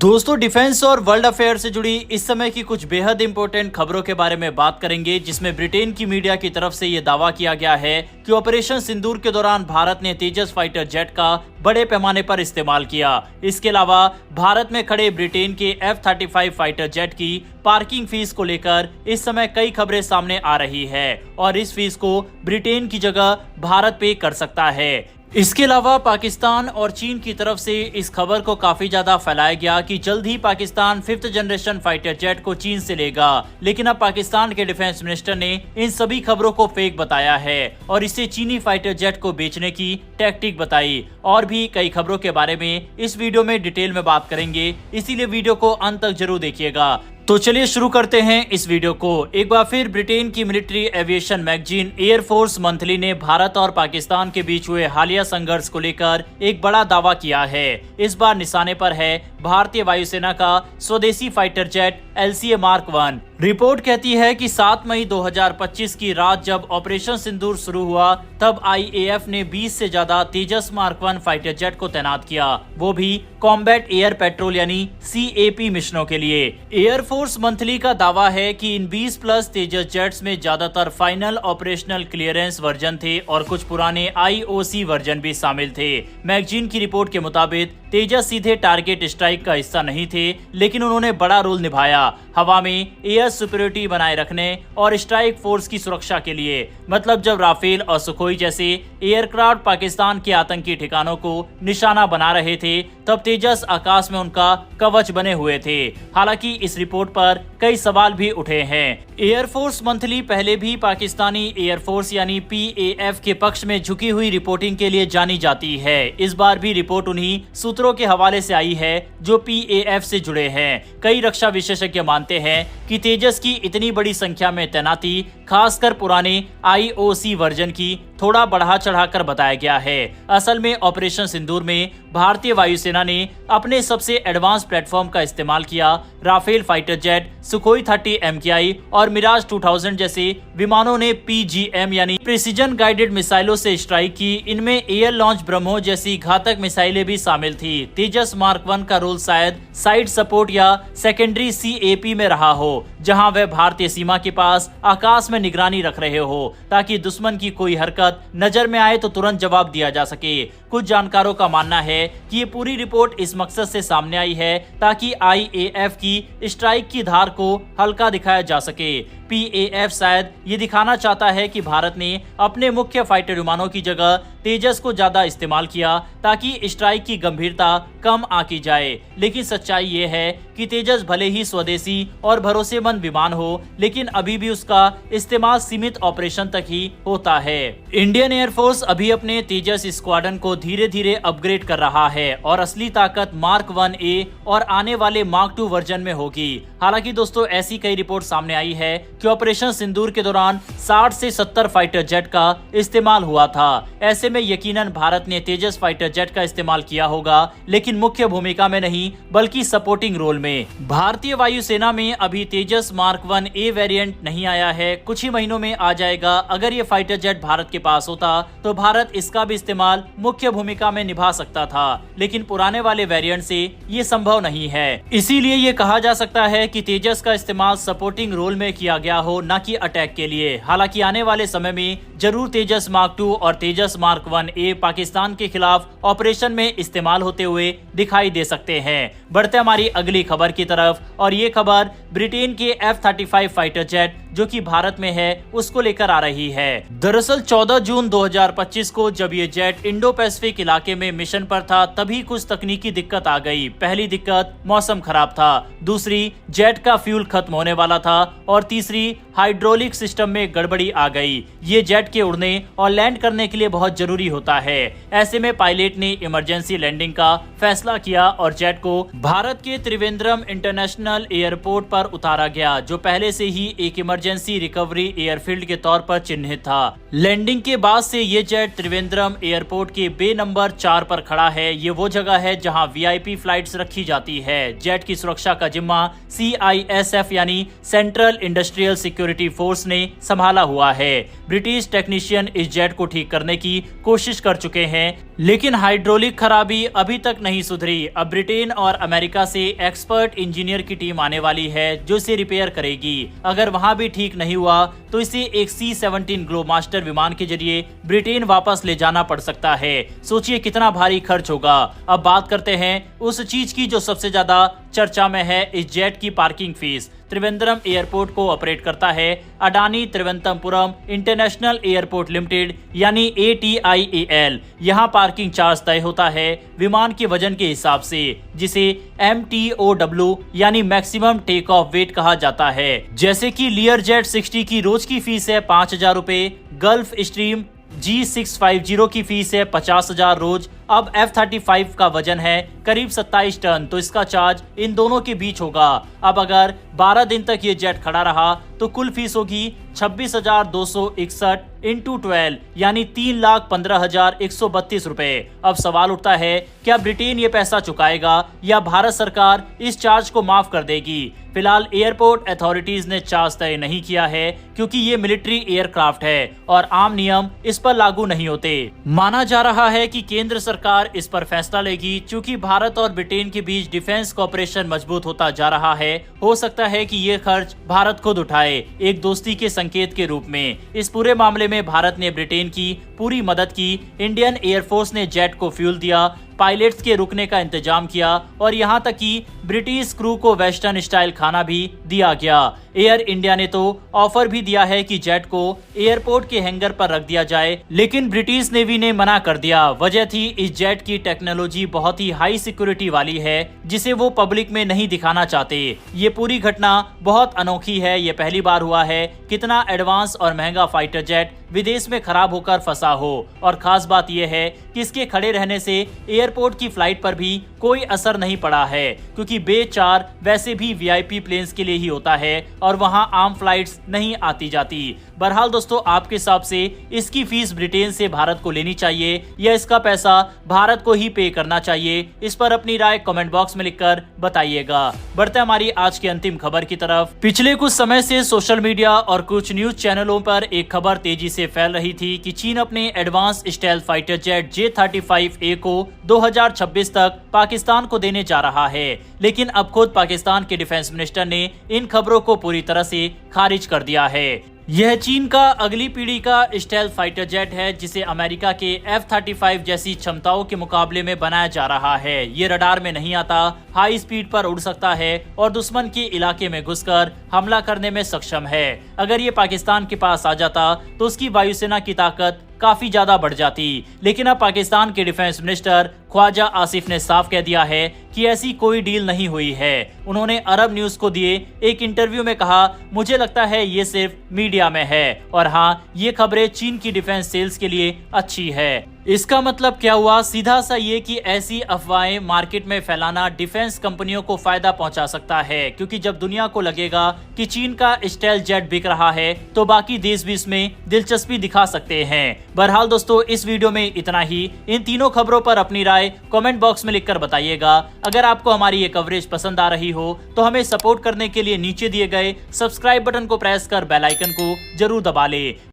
दोस्तों, डिफेंस और world affair से जुड़ी इस समय की कुछ बेहद इंपॉर्टेंट खबरों के बारे में बात करेंगे, जिसमें ब्रिटेन की मीडिया की तरफ से ये दावा किया गया है कि ऑपरेशन सिंदूर के दौरान भारत ने तेजस फाइटर जेट का बड़े पैमाने पर इस्तेमाल किया। इसके अलावा भारत में खड़े ब्रिटेन के F-35 फाइटर जेट की पार्किंग फीस को लेकर इस समय कई खबरें सामने आ रही है और इस फीस को ब्रिटेन की जगह भारत पे कर सकता है। इसके अलावा पाकिस्तान और चीन की तरफ से इस खबर को काफी ज्यादा फैलाया गया कि जल्द ही Pakistan 5th generation fighter jet को चीन से लेगा, लेकिन अब पाकिस्तान के डिफेंस मिनिस्टर ने इन सभी खबरों को फेक बताया है और इसे चीनी फाइटर जेट को बेचने की टैक्टिक बताई। और भी कई खबरों के बारे में इस वीडियो में डिटेल में बात करेंगे, इसीलिए वीडियो को अंत तक जरूर देखिएगा। तो चलिए शुरू करते हैं इस वीडियो को। एक बार फिर ब्रिटेन की military aviation magazine air force monthly ने भारत और पाकिस्तान के बीच हुए हालिया संघर्ष को लेकर एक बड़ा दावा किया है। इस बार निशाने पर है भारतीय वायुसेना का स्वदेशी fighter jet LCA Mark 1। Report कहती है कि 7 मई 2025 की रात जब ऑपरेशन सिंदूर शुरू हुआ, तब IAF ने 20 से ज्यादा तेजस Mark 1 फाइटर जेट को तैनात किया, वो भी कॉम्बैट एयर पेट्रोल यानी CAP मिशनों के लिए। एयरफोर्स मंथली का दावा है कि इन 20 प्लस तेजस जेट्स में ज्यादातर फाइनल ऑपरेशनल क्लियरेंस वर्जन थे और कुछ पुराने IOC वर्जन भी शामिल थे। मैगजीन की रिपोर्ट के मुताबिक तेजस सीधे टारगेट स्ट्राइक का हिस्सा नहीं थे, लेकिन उन्होंने बड़ा रोल निभाया हवा में एयर सुपीरियरिटी बनाए रखने और स्ट्राइक फोर्स की सुरक्षा के लिए। मतलब जब राफेल और सुखोई जैसे एयरक्राफ्ट पाकिस्तान के आतंकी ठिकानों को निशाना बना रहे थे, तब तेजस आकाश में उनका कवच बने हुए थे। हालांकि इस रिपोर्ट पर कई सवाल भी उठे हैं। एयरफोर्स मंथली पहले भी पाकिस्तानी एयरफोर्स यानी PAF के पक्ष में झुकी हुई रिपोर्टिंग के लिए जानी जाती है। इस बार भी रिपोर्ट उन्हीं सूत्रों के हवाले से आई है जो PAF से जुड़े हैं। कई रक्षा विशेषज्ञ मानते हैं कि तेजस की इतनी बड़ी संख्या में तैनाती खासकर पुराने IOC वर्जन की थोड़ा बढ़ा चढ़ाकर बताया गया है। असल में ऑपरेशन सिंदूर में भारतीय वायुसेना ने अपने सबसे एडवांस प्लेटफॉर्म का इस्तेमाल किया। Rafale fighter jet, Sukhoi 30 MKI और मिराज 2000 जैसे विमानों ने PGM यानी प्रिसीजन गाइडेड मिसाइलों से स्ट्राइक की। इनमें एयर लॉन्च ब्रह्मोस जैसी घातक मिसाइलें भी शामिल थी। तेजस Mark 1 का रोल शायद साइड सपोर्ट या सेकेंडरी CAP में रहा हो, जहां वह भारतीय सीमा के पास आकाश में निगरानी रख रहे हो, ताकि दुश्मन की कोई हरकत नजर में आए तो तुरंत जवाब दिया जा सके। कुछ जानकारों का मानना है कि ये पूरी रिपोर्ट इस मकसद से सामने आई है ताकि IAF की स्ट्राइक की धार को हल्का दिखाया जा सके। PAF शायद ये दिखाना चाहता है कि भारत ने अपने मुख्य फाइटर विमानों की जगह तेजस को ज्यादा इस्तेमाल किया ताकि स्ट्राइक की गंभीरता कम आंकी जाए। लेकिन सच्चाई ये है कि तेजस भले ही स्वदेशी और भरोसेमंद विमान हो, लेकिन अभी भी उसका इस्तेमाल सीमित ऑपरेशन तक ही होता है। इंडियन एयरफोर्स अभी अपने तेजस स्क्वाड्रन को धीरे धीरे अपग्रेड कर रहा है और असली ताकत Mark 1A और आने वाले Mark 2 वर्जन में होगी। हालांकि दोस्तों, ऐसी कई रिपोर्ट सामने आई है कि ऑपरेशन सिंदूर के दौरान 60 से 70 फाइटर जेट का इस्तेमाल हुआ था। ऐसे में यकीनन भारत ने तेजस फाइटर जेट का इस्तेमाल किया होगा, लेकिन मुख्य भूमिका में नहीं बल्कि सपोर्टिंग रोल में। भारतीय वायुसेना में अभी तेजस Mark 1A वेरिएंट नहीं आया है, कुछ ही महीनों में आ जाएगा। अगर ये फाइटर जेट भारत के पास होता तो भारत इसका भी इस्तेमाल मुख्य भूमिका में निभा सकता था, लेकिन पुराने वाले वेरिएंट से ये संभव नहीं है। इसीलिए ये कहा जा सकता है कि तेजस का इस्तेमाल सपोर्टिंग रोल में किया गया हो, न कि अटैक के लिए। हालांकि आने वाले समय में जरूर तेजस Mark 2 और तेजस Mark 1A पाकिस्तान के खिलाफ ऑपरेशन में इस्तेमाल होते हुए दिखाई दे सकते हैं। बढ़ते हमारी अगली खबर की तरफ, और ये खबर ब्रिटेन के F-35 फाइटर जेट जो कि भारत में है उसको लेकर आ रही है। दरअसल 14 जून 2025 को जब ये जेट इंडो पैसिफिक इलाके में मिशन पर था, तभी कुछ तकनीकी दिक्कत आ गई। पहली दिक्कत मौसम खराब था, दूसरी जेट का फ्यूल खत्म होने वाला था और तीसरी हाइड्रोलिक सिस्टम में गड़बड़ी आ गई। ये जेट के उड़ने और लैंड करने के लिए बहुत जरूरी होता है। ऐसे में पायलट ने इमरजेंसी लैंडिंग का फैसला किया और जेट को भारत के त्रिवेंद्रम इंटरनेशनल एयरपोर्ट पर उतारा गया, जो पहले से ही एक इमरजेंसी रिकवरी एयरफील्ड के तौर पर चिन्हित था। लैंडिंग के बाद से ये जेट त्रिवेंद्रम एयरपोर्ट के बे नंबर 4 पर खड़ा है। ये वो जगह है जहां VIP फ्लाइट्स रखी जाती है। जेट की सुरक्षा का जिम्मा CISF यानी सेंट्रल इंडस्ट्रियल सिक्योरिटी फोर्स ने संभाला हुआ है। ब्रिटिश टेक्नीशियन इस जेट को ठीक करने की कोशिश कर चुके हैं, लेकिन हाइड्रोलिक खराबी अभी तक नहीं सुधरी। अब ब्रिटेन और अमेरिका से एक्सपर्ट इंजीनियर की टीम आने वाली है जो इसे रिपेयर करेगी। अगर वहां भी ठीक नहीं हुआ तो इसे एक C-17 ग्लोमास्टर विमान के जरिए ब्रिटेन वापस ले जाना पड़ सकता है। सोचिए कितना भारी खर्च होगा। अब बात करते हैं उस चीज की जो सबसे ज्यादा चर्चा में है, इस जेट की पार्किंग फीस। त्रिवेंद्रम एयरपोर्ट को ऑपरेट करता है Adani Trivendrapuram international airport limited यानी ATIAL। यहाँ पार्किंग चार्ज तय होता है विमान के वजन के हिसाब से, जिसे MTOW यानी मैक्सिमम टेक ऑफ वेट कहा जाता है। जैसे कि लियरजेट 60 की रोज की फीस है 5,000 रुपए, गल्फ स्ट्रीम G650 की फीस है 50,000 रोज। अब F-35 का वजन है करीब 27 टन, तो इसका चार्ज इन दोनों के बीच होगा। अब अगर 12 दिन तक ये जेट खड़ा रहा तो कुल फीस होगी 26,261 इंटू 12 यानी 3,15,132 रुपए। अब सवाल उठता है क्या ब्रिटेन ये पैसा चुकाएगा या भारत सरकार इस चार्ज को माफ कर देगी। फिलहाल एयरपोर्ट अथॉरिटीज ने चार्ज तय नहीं किया है क्योंकि ये मिलिट्री एयरक्राफ्ट है और आम नियम इस पर लागू नहीं होते। माना जा रहा है कि केंद्र सरकार इस पर फैसला लेगी। चूंकि भारत और ब्रिटेन के बीच डिफेंस कॉपरेशन मजबूत होता जा रहा है, हो सकता है कि ये खर्च भारत खुद उठाए, एक दोस्ती के संकेत के रूप में। इस पूरे मामले में भारत ने ब्रिटेन की पूरी मदद की। इंडियन एयरफोर्स ने जेट को फ्यूल दिया, पायलट्स के रुकने का इंतजाम किया और यहाँ तक कि ब्रिटिश क्रू को वेस्टर्न स्टाइल खाना भी दिया गया। एयर इंडिया ने तो ऑफर भी दिया है कि जेट को एयरपोर्ट के हैंगर पर रख दिया जाए, लेकिन ब्रिटिश नेवी ने मना कर दिया। वजह थी इस जेट की टेक्नोलॉजी बहुत ही हाई सिक्योरिटी वाली है जिसे वो पब्लिक में नहीं दिखाना चाहते। ये पूरी घटना बहुत अनोखी है। ये पहली बार हुआ है कितना एडवांस और महंगा फाइटर जेट विदेश में खराब होकर फंसा हो। और खास बात यह है कि इसके खड़े रहने से एयरपोर्ट की फ्लाइट पर भी कोई असर नहीं पड़ा है, क्योंकि बे 4 वैसे भी VIP प्लेन्स के लिए ही होता है और वहां आम फ्लाइट्स नहीं आती जाती। बहरहाल दोस्तों, आपके हिसाब से इसकी फीस ब्रिटेन से भारत को लेनी चाहिए या इसका पैसा भारत को ही पे करना चाहिए? इस पर अपनी राय कमेंट बॉक्स में लिखकर बताइएगा। बढ़ते हमारी आज की अंतिम खबर की तरफ। पिछले कुछ समय से सोशल मीडिया और कुछ न्यूज चैनलों पर एक खबर तेजी से फैल रही थी कि चीन अपने advance stealth fighter jet J-35A को 2026 तक पाकिस्तान को देने जा रहा है। लेकिन अब खुद पाकिस्तान के डिफेंस मिनिस्टर ने इन खबरों को पूरी तरह से खारिज कर दिया है। यह चीन का अगली पीढ़ी का स्टेल्थ फाइटर जेट है जिसे अमेरिका के F-35 जैसी क्षमताओं के मुकाबले में बनाया जा रहा है। ये रडार में नहीं आता, हाई स्पीड पर उड़ सकता है और दुश्मन के इलाके में घुसकर हमला करने में सक्षम है। अगर ये पाकिस्तान के पास आ जाता तो उसकी वायुसेना की ताकत काफी ज्यादा बढ़ जाती। लेकिन अब पाकिस्तान के डिफेंस मिनिस्टर ख्वाजा आसिफ ने साफ कह दिया है कि ऐसी कोई डील नहीं हुई है। उन्होंने अरब न्यूज को दिए एक इंटरव्यू में कहा, मुझे लगता है ये सिर्फ मीडिया में है और हाँ, ये खबरें चीन की डिफेंस सेल्स के लिए अच्छी है। इसका मतलब क्या हुआ? सीधा सा ये कि ऐसी अफवाहें मार्केट में फैलाना डिफेंस कंपनियों को फायदा पहुंचा सकता है, क्योंकि जब दुनिया को लगेगा कि चीन का स्टेल्थ जेट बिक रहा है तो बाकी देश भी इसमें दिलचस्पी दिखा सकते हैं। बहरहाल दोस्तों, इस वीडियो में इतना ही। इन तीनों खबरों पर अपनी राय कमेंट बॉक्स में लिखकर बताइएगा। अगर आपको हमारी ये कवरेज पसंद आ रही हो तो हमें सपोर्ट करने के लिए नीचे दिए गए सब्सक्राइब बटन को प्रेस कर बेल आइकन को जरूर दबा ले।